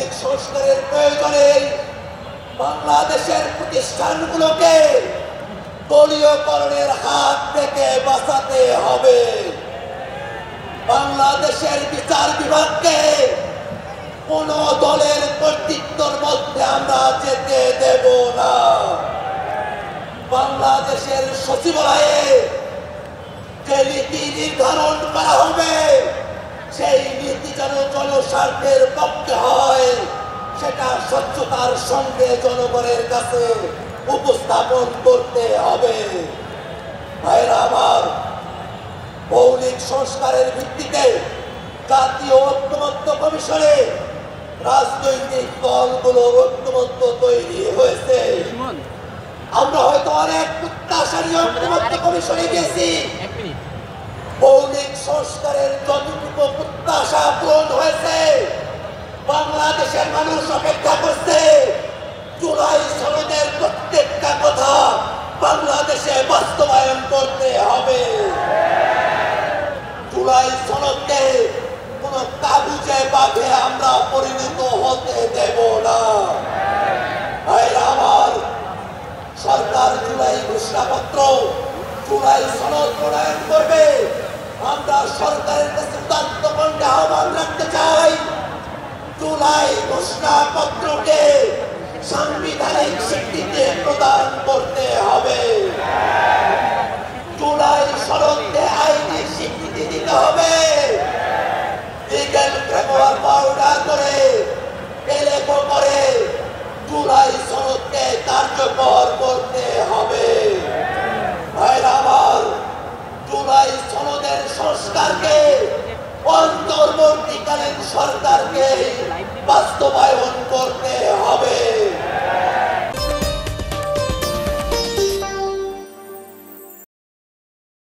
মৌলিক সংস্কারের প্রয়োজনে বাংলাদেশের প্রতিষ্ঠানগুলোকে দলীয়করণের হাত থেকে বাঁচাতে হবে। বাংলাদেশের বিচার বিভাগকে কোন দলের কর্তৃত্বের মধ্যে আমরা যেতে দেব না। বাংলাদেশের সচিবালয়ে যে নীতি নির্ধারণ করা হবে সেই নীতি যেন জনস্বার্থের পক্ষে হয়, সেটা স্বচ্ছতার সঙ্গে জনগণের কাছে উপস্থাপন করতে হবে। ভাইরা আমার, মৌলিক সংস্কারের ভিত্তিতে জাতীয় ঐক্যমত্য কমিশনে রাজনৈতিক দলগুলোর ঐক্যমত্য তৈরি হয়েছে। আমরা হয়তো অনেক প্রত্যাশা নিয়ে ঐক্যমত্য কমিশনে গেছি। মৌলিক সংস্কারের যতটুকু প্রত্যাশা পূরণ হয়েছে, বাংলাদেশের মানুষ অপেক্ষা করছে জুলাই সনদের প্রত্যেকটা কথা বাংলাদেশে বাস্তবায়ন করতে হবে। জুলাই সনদকে কোন কাগজে বাঘে আমরা পরিণত হতে দেব না। ভাইরা আমার, সরকার জুলাই ঘোষণাপত্র, জুলাই সনদ প্রণয়ন করবে। আমরা সরকারের কাছে উদাত্ত কণ্ঠে আহ্বান রাখতে চাই, জুলাই ঘোষণাপত্রকে সাংবিধানিক স্বীকৃতি প্রদান করতে হবে। জুলাই সনদকে আইনি স্বীকৃতি দিতে হবে। লিগ্যাল ফ্রেমওয়ার্ক পাউডার করে